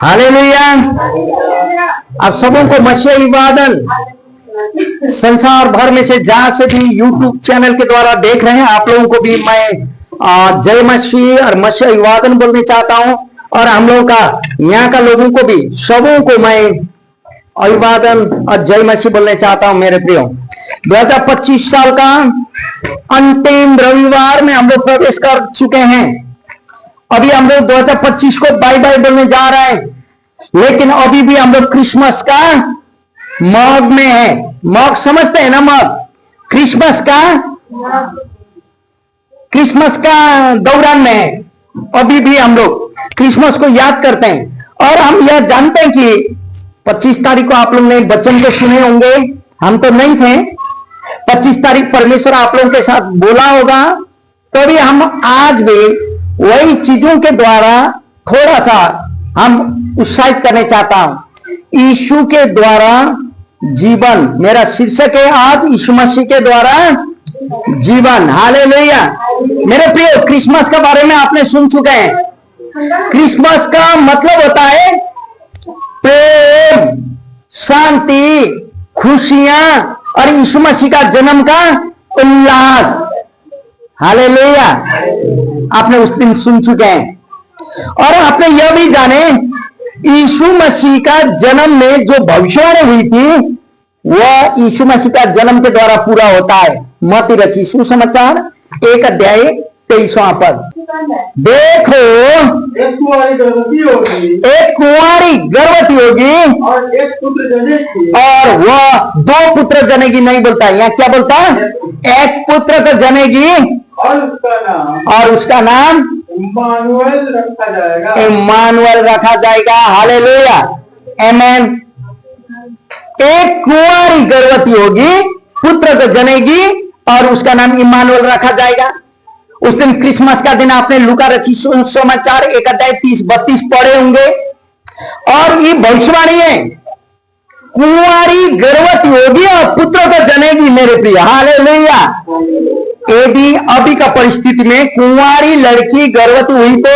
Hallelujah. आप सबों को मसीह अभिवादन। संसार भर में से जहां से भी यूट्यूब चैनल के द्वारा देख रहे हैं, आप लोगों को भी मैं जय मसीह और मसीह अभिवादन बोलने चाहता हूं। और हम लोगों का यहाँ का लोगों को भी सबों को मैं अभिवादन और जय मसीह बोलने चाहता हूं। मेरे प्रियो, 2025 साल का अंतिम रविवार में हम लोग प्रवेश कर चुके हैं। अभी हम लोग 2025 को बाय बाय बोलने जा रहे हैं, लेकिन अभी भी हम लोग क्रिसमस का मौज में है। मौज समझते हैं ना? मौज क्रिसमस का दौरान में है। अभी भी हम लोग क्रिसमस को याद करते हैं। और हम यह जानते हैं कि 25 तारीख को आप लोग ने वचन को सुने होंगे, हम तो नहीं थे। 25 तारीख परमेश्वर आप लोगों के साथ बोला होगा, तो भी हम आज भी वही चीजों के द्वारा थोड़ा सा हम उत्साहित करने चाहता हूं। यीशु के द्वारा जीवन, मेरा शीर्षक है आज यीशु मसीह के द्वारा जीवन। हालेलुया। मेरे प्रिय, क्रिसमस के बारे में आपने सुन चुके हैं। क्रिसमस का मतलब होता है प्रेम, शांति, खुशियां और यीशु मसीह का जन्म का उल्लास। हालेलुया। आपने उस दिन सुन चुके हैं। और आपने यह भी जाने, यीशु मसीह का जन्म में जो भविष्यवाणी हुई थी वह यीशु मसीह का जन्म के द्वारा पूरा होता है। मत्ती रची सुसमाचार 1 अध्याय 23वां पद। देखो, एक कुंवारी गर्भवती होगी और एक पुत्र जनेगी, और वह 2 पुत्र जनेगी। नहीं बोलता है, यहाँ क्या बोलता है? एक पुत्र तो जनेगी और उसका नाम इम्मानुएल रखा जाएगा। इम्मानुएल रखा जाएगा। हालेलुया, आमेन। एक कुंवारी गर्भवती होगी, पुत्र को जनेगी और उसका नाम इम्मानुएल रखा जाएगा। उस दिन क्रिसमस का दिन आपने लूका रची सुसमाचार 1 अध्याय 30-32 पढ़े होंगे। और ये भविष्यवाणी है, कुंवारी गर्भवती होगी और पुत्र को जनेगी। मेरे प्रिय, हालेलुया। यदि अभी का परिस्थिति में कुंवारी लड़की गर्भवती हुई तो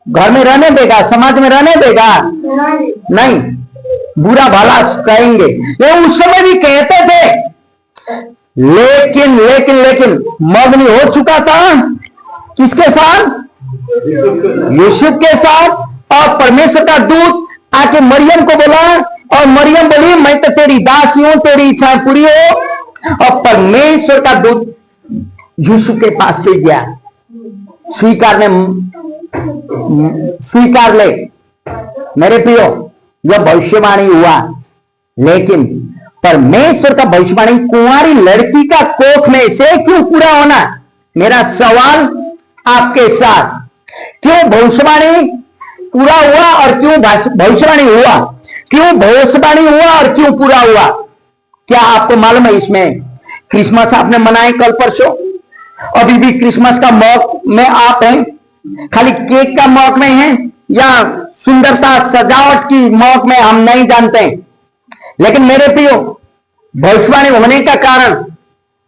घर में रहने देगा, समाज में रहने देगा? नहीं, बुरा भला कहेंगे। ये उस समय भी कहते थे, लेकिन लेकिन लेकिन मगनी हो चुका था किसके साथ? यूसुफ के साथ। और परमेश्वर का दूत आके मरियम को बोला और मरियम बोली, मैं तो तेरी दासी हूं, तेरी इच्छा पूरी हो। और परमेश्वर का दूत यूसुफ के पास ले गया, स्वीकार ले। मेरे प्रियो, यह भविष्यवाणी हुआ, लेकिन परमेश्वर का भविष्यवाणी कुंवारी लड़की का कोख में से क्यों पूरा होना? मेरा सवाल आपके साथ, क्यों भविष्यवाणी पूरा हुआ और क्यों भविष्यवाणी हुआ? क्यों भविष्यवाणी हुआ और क्यों पूरा हुआ? क्या आपको मालूम है? इसमें क्रिसमस आपने मनाए कल परसों, अभी भी क्रिसमस का मौक में आप हैं, खाली केक का मौक में हैं या सुंदरता सजावट की मौक में, हम नहीं जानते। लेकिन मेरे प्रियो, भविष्यवाणी होने का कारण,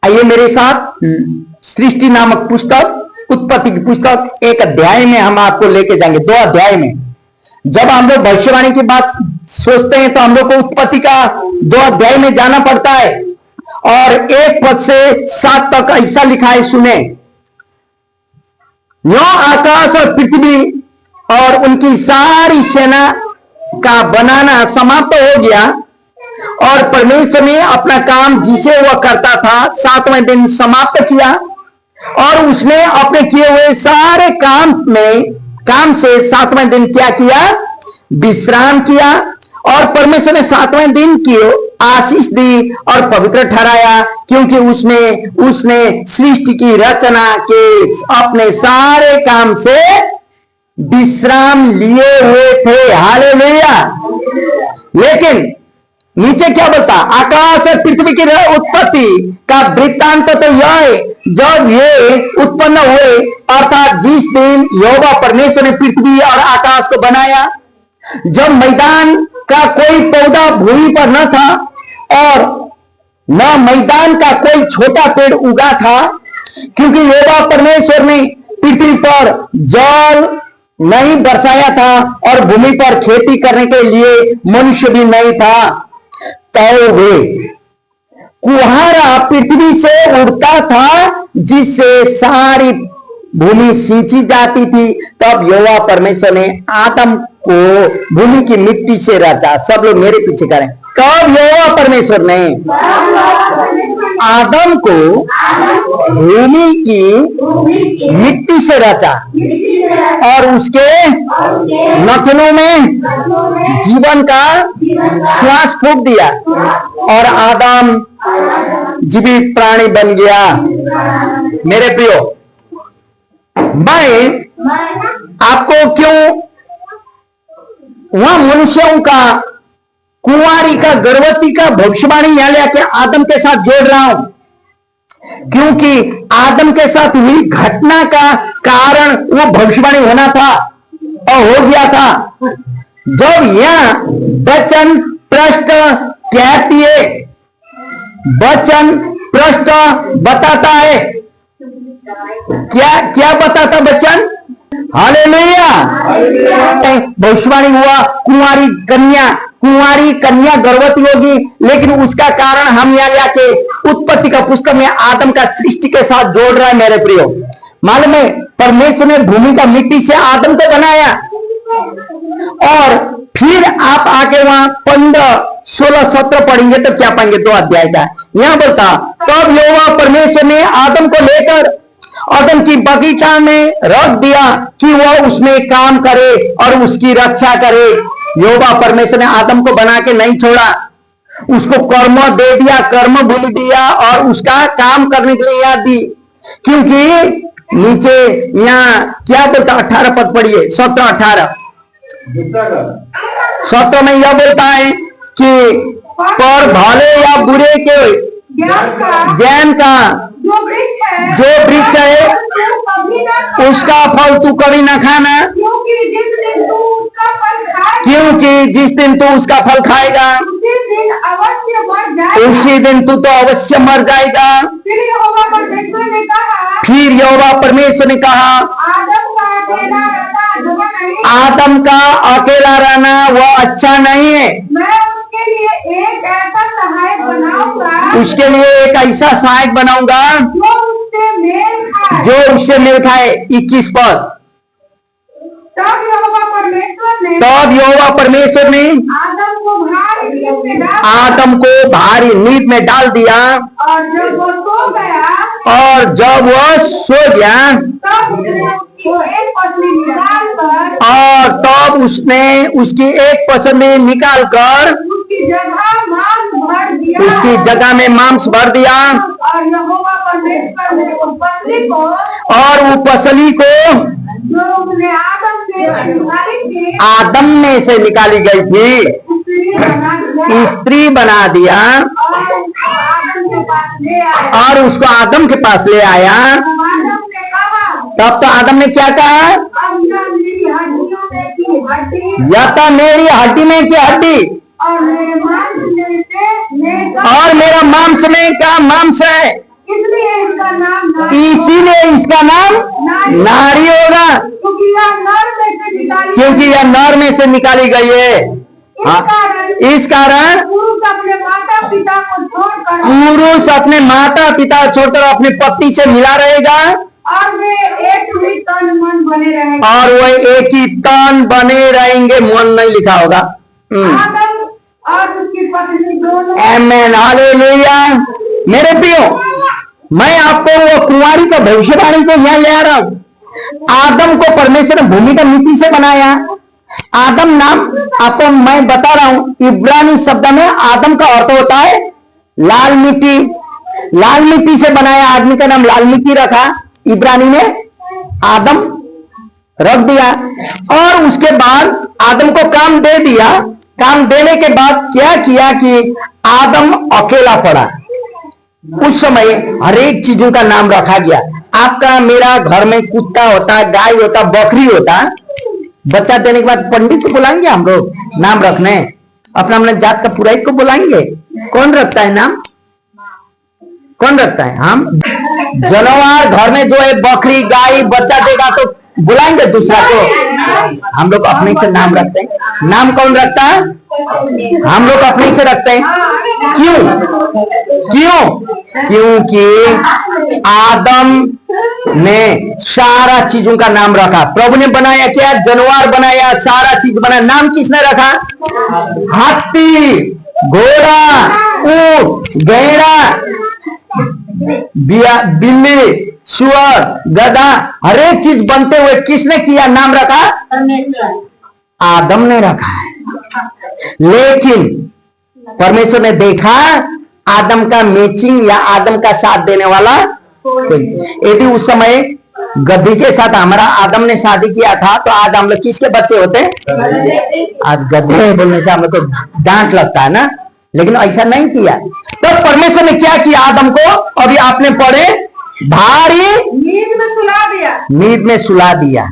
आइए मेरे साथ सृष्टि नामक पुस्तक, उत्पत्ति की पुस्तक 1 अध्याय में हम आपको लेके जाएंगे। 2 अध्याय में जब हम लोग भविष्यवाणी की बात सोचते हैं तो हम लोग को उत्पत्ति का 2 अध्याय में जाना पड़ता है। और 1 पद से 7 तक ऐसा लिखा है, सुने। यो आकाश और पृथ्वी और उनकी सारी सेना का बनाना समाप्त हो गया और परमेश्वर ने अपना काम जिसे वह करता था 7वें दिन समाप्त किया। और उसने अपने किए हुए सारे काम से 7वें दिन क्या किया? विश्राम किया। और परमेश्वर ने 7वें दिन की आशीष दी और पवित्र ठहराया, क्योंकि उसने सृष्टि की रचना के अपने सारे काम से विश्राम लिए हुए थे। हालेलुया। लेकिन नीचे क्या बोलता? आकाश और पृथ्वी की उत्पत्ति का वृत्तांत तो यह है, जब ये उत्पन्न हुए, अर्थात जिस दिन यहोवा परमेश्वर ने पृथ्वी और आकाश को बनाया, जब मैदान का कोई पौधा भूमि पर न था और न मैदान का कोई छोटा पेड़ उगा था, क्योंकि यहोवा परमेश्वर ने पृथ्वी पर जल नहीं बरसाया था और भूमि पर खेती करने के लिए मनुष्य भी नहीं था, तब वे कुहारा पृथ्वी से उड़ता था जिससे सारी भूमि सींची जाती थी। तब यहोवा परमेश्वर ने आदम को भूमि की मिट्टी से रचा। सब लोग मेरे पीछे करें। तब यहोवा परमेश्वर ने आदम को भूमि की मिट्टी से रचा और उसके नथनों में जीवन का श्वास फूंक दिया और आदम जीवित प्राणी बन गया। मेरे प्रियो, मैं आपको क्यों वहां मनुष्यों का कुंवारी का गर्भवती का भविष्यवाणी यहां लेके आदम के साथ जोड़ रहा हूं, क्योंकि आदम के साथ हुई घटना का कारण वो भविष्यवाणी होना था और हो गया था। जब यह वचन प्रश्न कहती है, वचन प्रश्न बताता है, क्या क्या बताता वचन? हालेलुया। भविष्यवाणी हुआ कुंवारी कन्या गर्भवती होगी, लेकिन उसका कारण हम यहाँ लाके उत्पत्ति का पुस्तक में आदम का सृष्टि के साथ जोड़ रहा है। मेरे प्रियो, मालूम है परमेश्वर ने भूमि का मिट्टी से आदम को बनाया और फिर आप आके वहां 15, 16, 17 पढ़ेंगे तो क्या पाएंगे? 2 अध्याय का यहां बोलता, तब यहोवा परमेश्वर ने आदम को लेकर आदम की बगीचा में रख दिया कि वह उसमें काम करे और उसकी रक्षा करे। यहोवा परमेश्वर ने आदम को बना के नहीं छोड़ा, उसको कर्म दे दिया, कर्म भूल दिया और उसका काम करने के लिए याद दी। क्योंकि नीचे यहाँ क्या बोलता? 18 पद पढ़िए, 17, 18। 17 में यह बोलता है कि पर भले या बुरे के ज्ञान का जो वृक्ष है उसका फल तू कभी ना खाना, क्योंकि जिस दिन तू उसका फल खाएगा उसी दिन तू तो अवश्य मर जाएगा। फिर यहोवा परमेश्वर ने कहा, आदम का अकेला रहना वह अच्छा नहीं है, उसके लिए एक ऐसा सहायक बनाऊंगा जो उससे मेल खाए। 21 पद। तब यहोवा परमेश्वर ने आदम को भारी नींद में डाल दिया और जब वह सो गया और तब उसने उसकी एक पसली निकाल कर उसकी जगह में मांस भर दिया और वो पसली को आदम में से निकाली गई थी स्त्री बना दिया और उसको आदम के पास ले आया। तब तो आदम ने क्या कहा? या तो मेरी हड्डी में की हड्डी और मेरा मांस में का मांस है, इसीलिए इसका नाम नारी होगा, क्योंकि यह नर में से निकाली गई है। इस कारण पुरुष अपने माता पिता छोड़कर अपनी पत्नी से मिला रहेगा और वे एक ही तन मन बने रहेंगे, और वह एक ही तन बने रहेंगे। मन नहीं लिखा होगा। आदम और उसकी पत्नी दोनों। आमेन, हालेलुया। मेरे प्रियो, मैं आपको वो कुंवारी का भविष्यवाणी को यहाँ ले आ रहा हूँ। आदम को परमेश्वर ने भूमि का मिट्टी से बनाया। आदम नाम आपको मैं बता रहा हूं, इब्रानी शब्द में आदम का अर्थ होता है लाल मिट्टी। लाल मिट्टी से बनाया, आदमी का नाम लाल मिट्टी रखा, इब्रानी में आदम रख दिया। और उसके बाद आदम को काम दे दिया। काम देने के बाद क्या किया कि आदम अकेला पड़ा। उस समय हर एक चीजों का नाम रखा गया। आपका मेरा घर में कुत्ता होता, गाय होता, बकरी होता। बच्चा देने के बाद पंडित को बुलाएंगे हम लोग नाम रखने, अपना अपना जात का पुरोहित को बुलाएंगे। कौन रखता है नाम? कौन रखता है? हम। जानवर घर में जो है बकरी गाय बच्चा देगा तो बुलाएंगे दूसरा को? हम लोग अपने से नाम रखते हैं। नाम कौन रखता है? हम लोग अपने से रखते हैं। क्यों? क्यों? क्योंकि आदम ने सारा चीजों का नाम रखा। प्रभु ने बनाया क्या? जानवर बनाया, सारा चीज बनाया। नाम किसने रखा? हाथी, घोड़ा, ऊंट, गैंडा, बिल्ली, सुअर, गधा, हर एक चीज बनते हुए किसने किया? नाम रखा? आदम ने रखा है। लेकिन परमेश्वर ने देखा आदम का मैचिंग या आदम का साथ देने वाला कोई। यदि उस समय गद्दी के साथ हमारा आदम ने शादी किया था तो आज हम लोग किसके बच्चे होते? आज गद्दी बोलने से हम लोग को डांट लगता है ना, लेकिन ऐसा नहीं किया। तो परमेश्वर ने क्या किया? आदम को अभी आपने पढ़े, भारी नींद में सुला दिया। नींद में सुला दिया।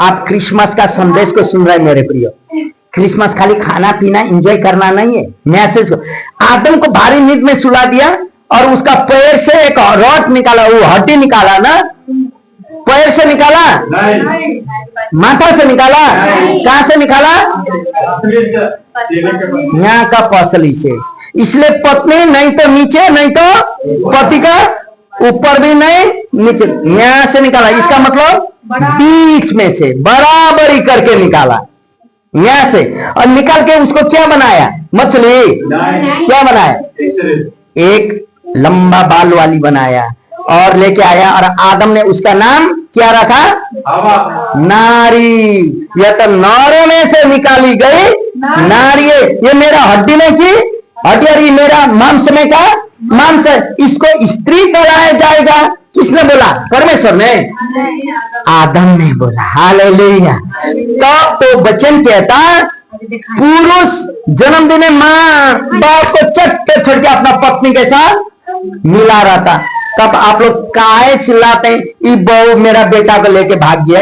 आप क्रिसमस का संदेश को सुन रहे हैं मेरे प्रियो। क्रिसमस खाली खाना पीना एंजॉय करना नहीं है। मैसेज को आदम को भारी नींद में सुला दिया और उसका पैर से एक रॉड निकाला, वो हड्डी निकाला ना। पैर से निकाला? नहीं। माथा से निकाला? कहां से निकाला? यहाँ का पसली से। इसलिए पत्नी नहीं तो नीचे, नहीं तो पति का ऊपर भी नहीं नीचे, यहाँ से निकाला। इसका मतलब बीच में से बराबरी करके निकाला यहाँ से, और निकाल के उसको क्या बनाया? मछली। क्या बनाया? एक लंबा बाल वाली बनाया और लेके आया, और आदम ने उसका नाम क्या रखा? नारी। यह तो नौरों में से निकाली गई नारी है। ये मेरा हड्डी में की हड्डी, और ये मेरा मांस में का मांस है। इसको स्त्री कहलाया जाएगा। किसने बोला? परमेश्वर ने। आदम ने बोला। हालेलुया। तो वचन कहता पुरुष जन्म देने माँ बाप को चट्टे छोड़ के अपना पत्नी के साथ मिला रहता। तब आप लोग काहे चिल्लाते हैं? ये बहू मेरा बेटा को लेके भाग गया।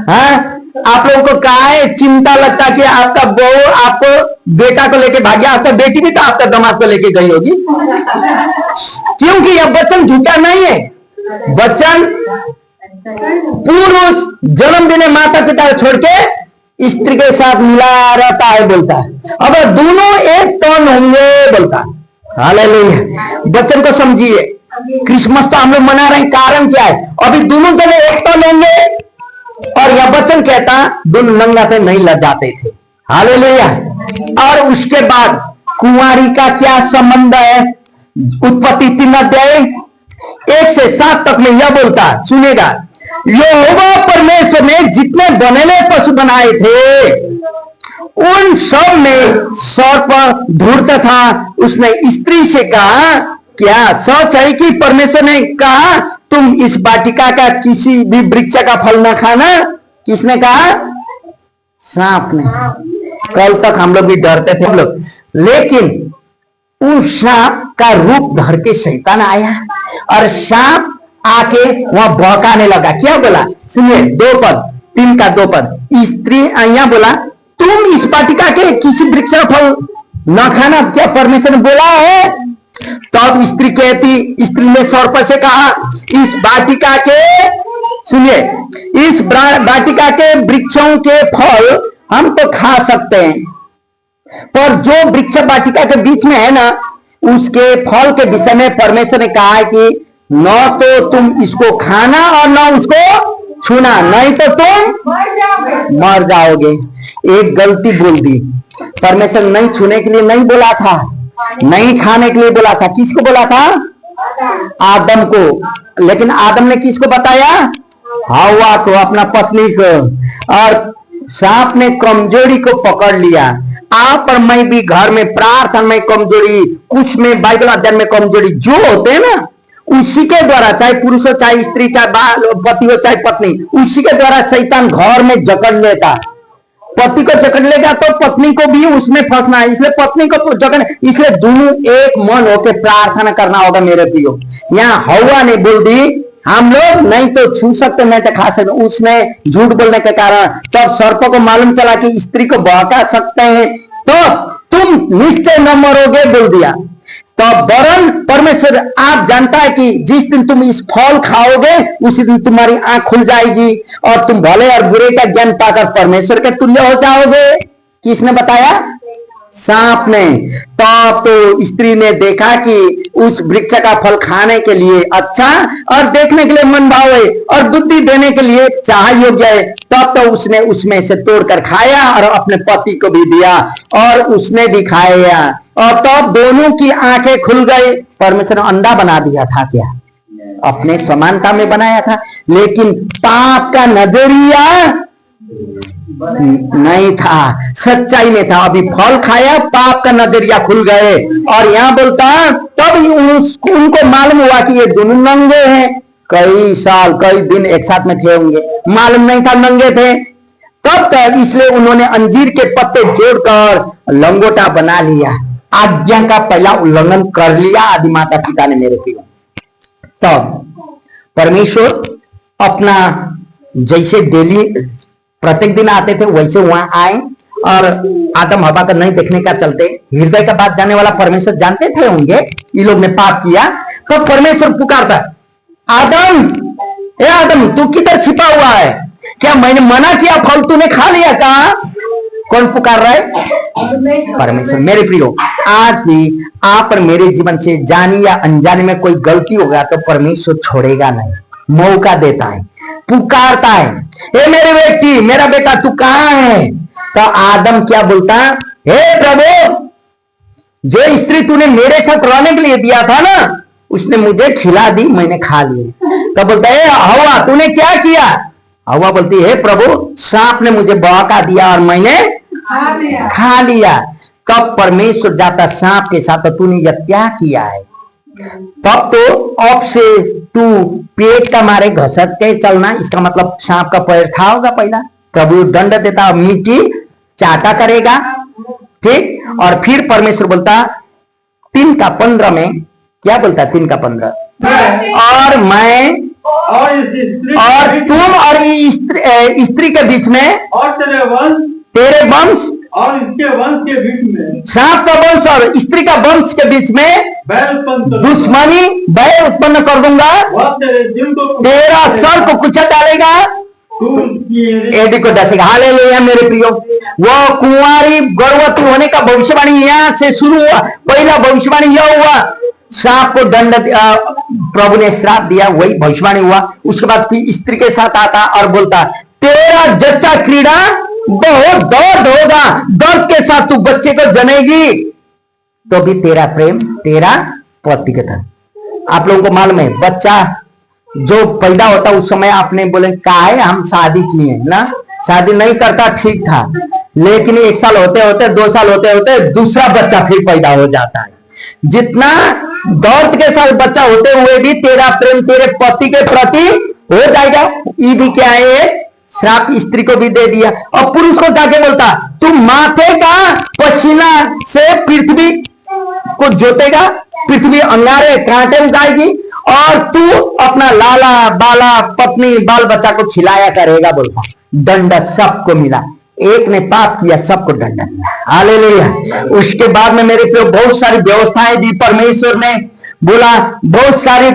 हाँ, आप लोगों को काहे चिंता लगता कि आपका बहू आपको बेटा को लेके भाग गया? आपका बेटी भी तो आपका दामाद को लेके गई होगी। क्योंकि यह वचन झूठा नहीं है। वचन पुरुष जन्म देने माता पिता को छोड़ के स्त्री के साथ मिला रहता है बोलता है। अब दोनों एक तन होंगे बोलता है। हालेलुया। वचन को समझिए। क्रिसमस तो हम लोग मना रहे हैं, कारण क्या है? अभी दोनों जने एक तन होंगे, और यह वचन कहता दोनों नंगा पे नहीं लग जाते थे। हालेलुया। और उसके बाद कुंवारी का क्या संबंध है? उत्पत्ति 3 अध्याय 1 से 7 तक में यह बोलता, सुनेगा, यहोवा परमेश्वर ने जितने बनेले पशु बनाए थे उन सब में सर्प धूर्त था। उसने स्त्री से कहा, क्या सच है कि परमेश्वर ने कहा तुम इस वाटिका का किसी भी वृक्ष का फल न खाना? किसने कहा? सांप ने। कल तक हम लोग भी डरते थे हम लोग, लेकिन उस सांप का रूप धर के शैतान आया और सांप आके वहां भौंकाने लगा। क्या बोला? सुनिए, 2 पद, 3 का 2 पद। स्त्री यहाँ बोला तुम इस वाटिका के किसी वृक्ष का फल न खाना, क्या परमेश्वर ने बोला है? तब स्त्री कहती, स्त्री ने सर्प से कहा, इस वाटिका के, सुनिए, इस वाटिका के वृक्षों के फल हम तो खा सकते हैं, पर जो वृक्ष वाटिका के बीच में है ना, उसके फल के विषय में परमेश्वर ने कहा है कि न तो तुम इसको खाना और न उसको छूना, नहीं तो तुम मर जाओगे। एक गलती बोल दी। परमेश्वर नहीं छूने के लिए नहीं बोला था, नहीं खाने के लिए बोला था। किसको बोला था? आदम को। लेकिन आदम ने किसको बताया? हवा को, अपना पत्नी को। और सांप ने कमजोरी को पकड़ लिया। आप और मैं भी घर में प्रार्थना में कमजोरी, कुछ में बाइबल अध्ययन में कमजोरी जो होते हैं ना, उसी के द्वारा, चाहे पुरुष हो, चाहे स्त्री, चाहे बाल पति हो, चाहे पत्नी, उसी के द्वारा शैतान घर में जकड़ लेता। पति को जकड़ लेगा तो पत्नी को भी उसमें फंसना है, इसलिए पत्नी को जकड़, इसलिए दोनों एक मन होकर प्रार्थना करना होगा मेरे प्रियो। यहाँ हवा ने बोल दी हम लोग नहीं तो छू सकते, नहीं तो खा सकते। उसने झूठ बोलने के कारण तब सर्प को मालूम चला कि स्त्री को बहका सकते हैं तो तुम निश्चय न मरोगे बोल दिया। तो वरन परमेश्वर आप जानता है कि जिस दिन तुम इस फल खाओगे उसी दिन तुम्हारी आंख खुल जाएगी और तुम भले और बुरे का ज्ञान पाकर परमेश्वर के तुल्य हो जाओगे। किसने बताया? सांप ने। तब तो स्त्री ने देखा कि उस वृक्ष का फल खाने के लिए अच्छा और देखने के लिए मन भाव है और बुद्धि देने के लिए चाह योग्य है। तब तो उसने उसमें से तोड़कर खाया और अपने पति को भी दिया और उसने भी खाया और तब दोनों की आंखें खुल गई। परमेश्वर ने अंधा बना दिया था क्या? अपने समानता में बनाया था, लेकिन पाप का नजरिया नहीं था, सच्चाई में था। अभी फल खाया, पाप का नजरिया खुल गए। और यहाँ बोलता तब उनको मालूम हुआ कि ये दोनों नंगे हैं। कई साल कई दिन एक साथ में थे होंगे, मालूम नहीं था नंगे थे। तब तक इसलिए उन्होंने अंजीर के पत्ते जोड़कर लंगोटा बना लिया। आज्ञा का पहला उल्लंघन कर लिया आदि माता पिता ने मेरे प्रिय। तब परमेश्वर अपना जैसे डेली प्रत्येक दिन आते थे वैसे वहां आए और आदम हवा का नहीं देखने का चलते हृदय का बात जानने वाला परमेश्वर जानते थे होंगे ये लोग ने पाप किया। तो परमेश्वर पुकारता, आदम, ए आदम तू किधर छिपा हुआ है? क्या मैंने मना किया फल तूने खा लिया? कहा कौन पुकार रहा है? परमेश्वर। मेरे प्रियो, आज भी आप और मेरे जीवन से जानी या अनजाने में कोई गलती हो गया तो परमेश्वर छोड़ेगा नहीं, मौका देता है, पुकारता है, ए मेरे बेटी, मेरा बेटा तू कहां है? तो आदम क्या बोलता? हे प्रभु, जो स्त्री तूने मेरे साथ रहने के लिए दिया था ना उसने मुझे खिला दी, मैंने खा लिया। तो बोलता है हवा तूने क्या किया? हवा बोलती है प्रभु सांप ने मुझे बहका दिया और मैंने खा लिया। तब परमेश्वर जाता सांप के साथ, तो तूने यह क्या किया है? तब तो अब से तू पेट का मारे घसट के चलना। इसका मतलब सांप का पैर था होगा पहला। प्रभु दंड देता, मिट्टी चाटा करेगा, ठीक। और फिर परमेश्वर बोलता 3:15 में क्या बोलता? 3:15 और मैं और तुम और स्त्री के बीच में और तेरे वंश और इसके वंश के बीच में, सांप का वंश और स्त्री का वंश के बीच में दुश्मनी बैर उत्पन्न कर दूंगा। तेरा सर को कुचल डालेगा, एडी को डसेगा। हालेलुया मेरे प्रियो। वो कुंवारी गर्भवती होने का भविष्यवाणी यहाँ से शुरू हुआ। पहला भविष्यवाणी यह हुआ, सांप को दंड प्रभु ने श्राप दिया, वही भविष्यवाणी हुआ। उसके बाद फिर स्त्री के साथ आता और बोलता तेरा जच्चा क्रीड़ा बहुत दर्द होगा, दर्द के साथ तू बच्चे को जनेगी, तो भी तेरा प्रेम तेरा पति के था। आप लोगों को मालूम है बच्चा जो पैदा होता उस समय आपने बोले का है हम शादी किए ना, शादी नहीं करता ठीक था, लेकिन 1 साल होते होते 2 साल होते होते दूसरा बच्चा फिर पैदा हो जाता है। जितना दर्द के साथ बच्चा होते हुए भी तेरा प्रेम तेरे पति के प्रति हो जाएगा। ये भी क्या है? श्राप स्त्री को भी दे दिया। और पुरुष को जाके बोलता तू माथे का पसीना से पृथ्वी को जोतेगा, पृथ्वी अंगारे कांटे उगाएगी और तू अपना लाला बाला पत्नी बाल बच्चा को खिलाया करेगा। बोलता दंड सबको मिला, एक ने पाप किया सबको दंड मिला। हालेलुया। उसके बाद में मेरे पे बहुत सारी व्यवस्थाएं दी परमेश्वर ने। बोला बहुत सारे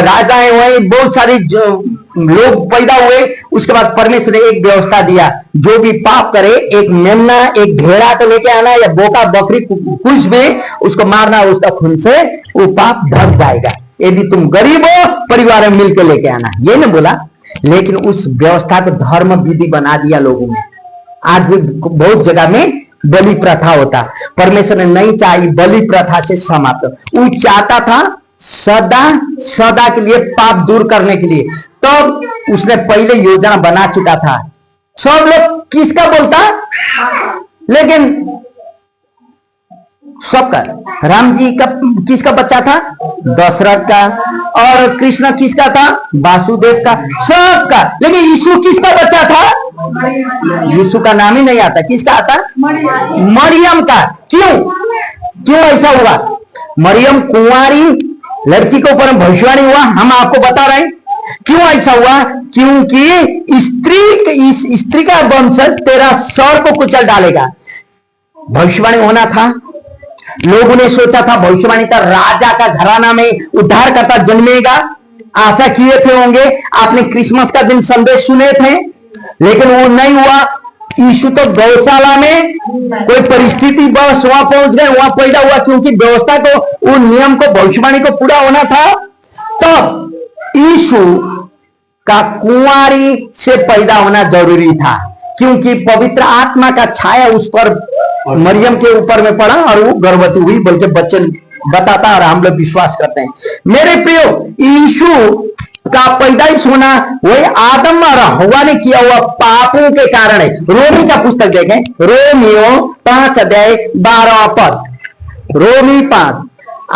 राजाएं हुए, बहुत सारे लोग पैदा हुए। उसके बाद परमेश्वर ने एक व्यवस्था दिया, जो भी पाप करे एक मेमना एक भेड़ा को लेके आना या बोका बकरी कुछ भी उसको मारना, उसका खून से वो पाप ढक जाएगा। यदि तुम गरीब हो परिवार में मिलकर लेके आना, ये ना बोला। लेकिन उस व्यवस्था को धर्म विधि बना दिया लोगों ने। आज भी बहुत जगह में बलि प्रथा होता, परमेश्वर ने नहीं चाहिए बलि प्रथा से समाप्त। वो चाहता था सदा सदा के लिए पाप दूर करने के लिए, तब तो उसने पहले योजना बना चुका था। सब लोग किसका बोलता, लेकिन सबका। राम जी का किसका बच्चा था? दशरथ का। और कृष्ण किसका था? वासुदेव का। सबका। लेकिन यीशु किसका बच्चा था? यीशु का नाम ही नहीं आता। किसका आता? मरियम का। क्यों ऐसा हुआ? मरियम कुंवारी लड़की के ऊपर भविष्यवाणी हुआ, हम आपको बता रहे हैं। क्यों ऐसा हुआ? क्योंकि स्त्री का वंशज तेरा सर को कुचल डालेगा, भविष्यवाणी होना था। लोगों ने सोचा था भविष्यवाणी था राजा का घराना में उद्धारकर्ता जन्मेगा, आशा किए थे होंगे, आपने क्रिसमस का दिन संदेश सुने थे, लेकिन वो नहीं हुआ। यीशु तो गौशाला में कोई परिस्थिति बस वहां पहुंच गए, वहां पैदा हुआ, क्योंकि व्यवस्था को, वो नियम को, भविष्यवाणी को पूरा होना था। तब यीशु का कुंवारी से पैदा होना जरूरी था, क्योंकि पवित्र आत्मा का छाया उस पर मरियम के ऊपर में पड़ा और वो गर्भवती हुई, बल्कि बच्चे बताता और हम लोग विश्वास करते हैं। मेरे प्रियो, यीशु का पैदाइश होना वही आदम और हव्वा ने किया हुआ पापों के कारण है। रोमी का पुस्तक देखें, रोमियो 5 अध्याय 12 पद, रोमी 5,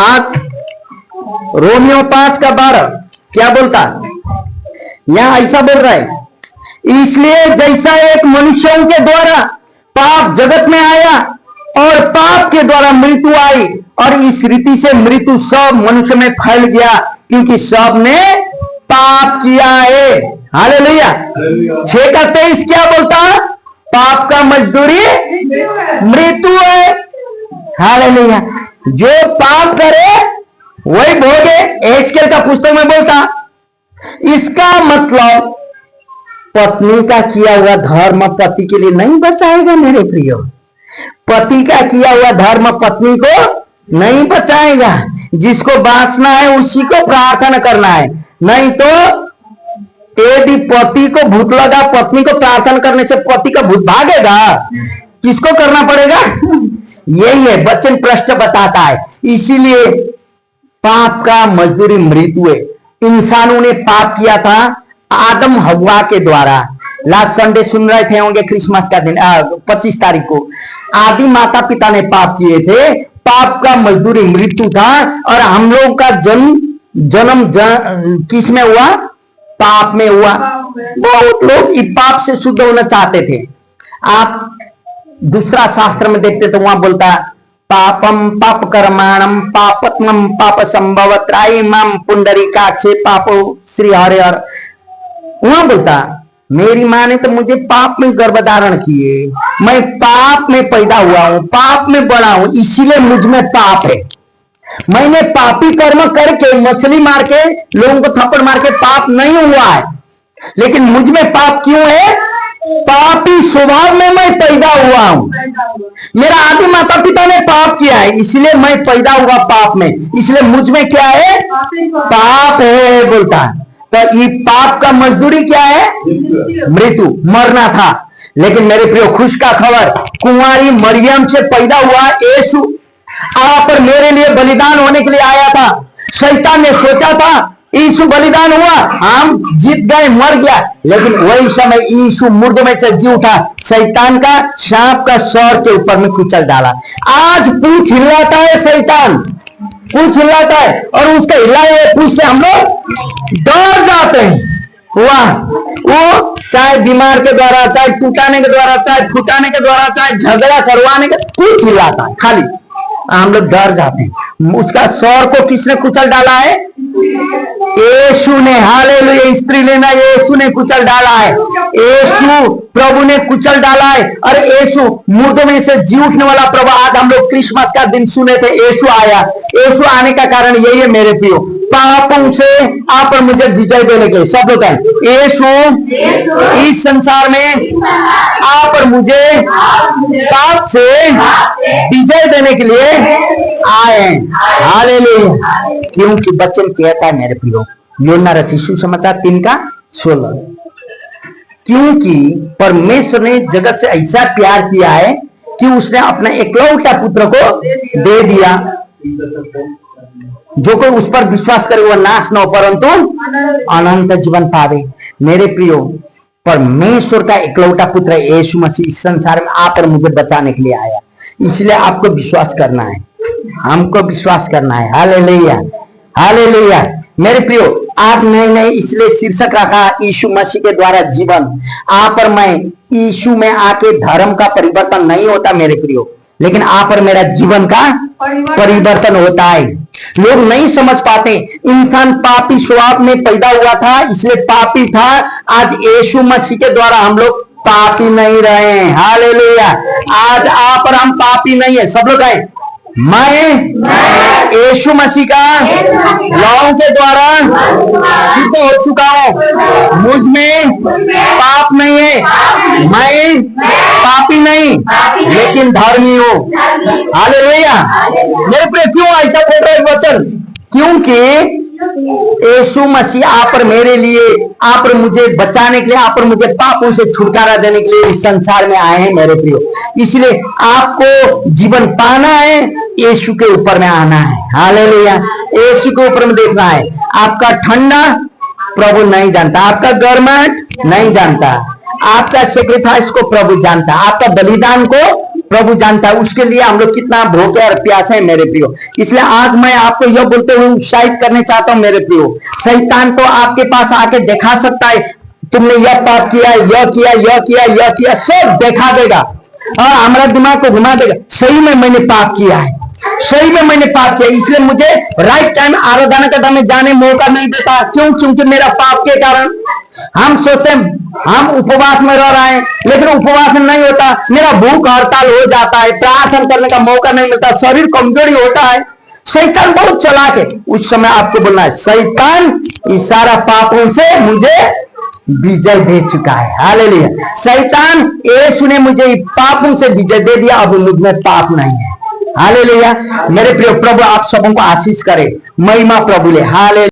आज रोमियो 5 का 12 क्या बोलता है? यहां ऐसा बोल रहा है, इसलिए जैसा एक मनुष्यों के द्वारा पाप जगत में आया और पाप के द्वारा मृत्यु आई, और इस रीति से मृत्यु सब मनुष्य में फैल गया, क्योंकि सब ने पाप किया है। हालेलुया। 6 का 23 क्या बोलता? पाप का मजदूरी मृत्यु है। हालेलुया। जो पाप करे वही भोगे, एजकेल का पुस्तक में बोलता। इसका मतलब पत्नी का किया हुआ धर्म पति के लिए नहीं बचाएगा मेरे प्रियो। पति का किया हुआ धर्म पत्नी को नहीं बचाएगा। जिसको बांचना है उसी को प्रार्थना करना है, नहीं तो यदि पति को भूत लगा, पत्नी को प्रार्थना करने से पति का भूत भागेगा। किसको करना पड़ेगा? यही है, वचन पृष्ठ बताता है। इसीलिए पाप का मजदूरी मृत्यु है। इंसानों ने पाप किया था आदम हव्वा के द्वारा। लास्ट संडे सुन रहे थे होंगे, क्रिसमस का दिन 25 तारीख को आदि माता पिता ने पाप किए थे। पाप का मजदूरी मृत्यु था, और हम लोग का जन्म किस में हुआ? पाप में हुआ। बहुत लोग इस पाप से शुद्ध होना चाहते थे। आप दूसरा शास्त्र में देखते तो वहां बोलता पापम पाप कर्माणम पापत्मम पाप संभव त्राईमम पुंडरीकाक्षे पापो श्री हरिहर। वहां बोलता मेरी माँ ने तो मुझे पाप में गर्भधारण किए, मैं पाप में पैदा हुआ हूं, पाप में बड़ा हूं, इसीलिए मुझ में पाप है। मैंने पापी कर्म करके, मछली मार के, लोगों को थप्पड़ मार के पाप नहीं हुआ है, लेकिन मुझ में पाप क्यों है? पापी स्वभाव में मैं पैदा हुआ हूं। मेरा आदि माता पिता ने पाप किया है, इसलिए मैं पैदा हुआ पाप में, इसलिए मुझ में क्या है? पाप है बोलता है। तो ये पाप का मजदूरी क्या है? मृत्यु, मरना था। लेकिन मेरे प्रियो, खुश का खबर, कुंवारी मरियम से पैदा हुआ यीशु आप पर मेरे लिए बलिदान होने के लिए आया था। शैतान ने सोचा था यीशु बलिदान हुआ, हम जीत गए, मर गया, लेकिन वही समय यीशु मुर्दों में से जी उठा, शैतान का, सांप का सर के ऊपर में कुचल डाला। आज पूछ हिलाता है शैतान, पूछ हिलाता है, और उसका हिलाए हुए पूछ से हम लोग डर जाते हैं। वाह, वो चाहे बीमार के द्वारा, चाहे टूटाने के द्वारा, चाहे फुटाने के द्वारा, चाहे झगड़ा करवाने के, कुछ हिलाता है, खाली हम लोग डर जाते हैं। उसका सौर को किसने कुचल डाला है? यीशु ने। हालेलुया। स्त्री ने ना, यीशु ने कुचल डाला है। यीशु प्रभु ने कुचल डाला है। और यीशु मुर्दों में से जी उठने वाला प्रभु। आज हम लोग क्रिसमस का दिन सुने थे, यीशु आया। यीशु आने का कारण यही है मेरे प्रियो, पापों से आप और मुझे विजय देने के। सब लोग कहें यीशु इस संसार में आप और मुझे पाप से विजय देने के लिए आए। हालेलुया। क्योंकि वचन कहता है मेरे प्रियो, यूहन्ना रचित सुसमाचार 3:16, क्योंकि परमेश्वर ने जगत से ऐसा प्यार किया है कि उसने अपना एकलौता पुत्र को दे दिया, जो कोई उस पर विश्वास करे वह नाश न हो परंतु अनंत जीवन पावे। मेरे प्रियो, परमेश्वर का एकलौता पुत्र यीशु मसीह इस संसार में आप और मुझे बचाने के लिए आया। इसलिए आपको विश्वास करना है, हमको विश्वास करना है। Hallelujah, hallelujah. मेरे प्रियो, आज मैंने इसलिए शीर्षक रखा यीशु मसीह के द्वारा जीवन। आप और मैं यीशु में आके धर्म का परिवर्तन नहीं होता मेरे प्रियो, लेकिन आप और मेरा जीवन का परिवर्तन होता है। लोग नहीं समझ पाते, इंसान पापी स्वभाव में पैदा हुआ था, इसलिए पापी था। आज यीशु मसीह के द्वारा हम लोग पापी नहीं रहे हैं। हालेलुया। आज आप और हम पापी नहीं है। सब लोग कहें मैं यीशु मसीह का लहू के द्वारा सिद्ध हो चुका हूं। मुझ में पाप नहीं है, मैं पापी नहीं लेकिन धर्मी हूं। हालेलुया। मेरे प्रिय, क्यों ऐसा बोल रहे वचन? क्योंकि यीशु मसीह आप पर मेरे लिए, आप पर मुझे बचाने के लिए, आप पर मुझे पापों से छुटकारा देने के लिए इस संसार में आए हैं मेरे प्रियो। इसलिए आपको जीवन पाना है, यीशु के ऊपर में आना है। हालेलुया। यीशु के ऊपर में देखना है। आपका ठंडा प्रभु नहीं जानता, आपका गर्माहट नहीं जानता, आपका सेक्रीफाइस को प्रभु जानता, आपका बलिदान को प्रभु जानता है। उसके लिए हम लोग कितना भूखे और प्यासे हैं मेरे प्रियो। इसलिए आज मैं आपको यह बोलते हुए उत्साहित करने चाहता हूं मेरे प्रियो, शैतान तो आपके पास आके दिखा सकता है, तुमने यह पाप किया, यह किया, यह किया, यह किया, सब दिखा देगा और हमारा दिमाग को घुमा देगा। सही में मैंने पाप किया है, सही में मैंने पाप किया, इसलिए मुझे राइट टाइम आराधना करने में जाने मौका नहीं देता। क्यों? क्योंकि मेरा पाप के कारण हम सोचते हैं हम उपवास में रह रहे हैं, लेकिन उपवास में नहीं होता, मेरा भूख हड़ताल हो जाता है, प्रार्थना करने का मौका नहीं मिलता, शरीर कमजोरी होता है। शैतान बहुत चालाक है। उस समय आपको बोलना है, शैतान इस सारा पापों से मुझे विजय दे चुका है। हालेलुया। शैतान यीशु ने मुझे पापों से विजय दे दिया, अब मुझ में पाप नहीं है। हालेलुया। मेरे प्रिय, प्रभु आप सबों को आशीष करे, महिमा प्रभु ले। हालेलुया।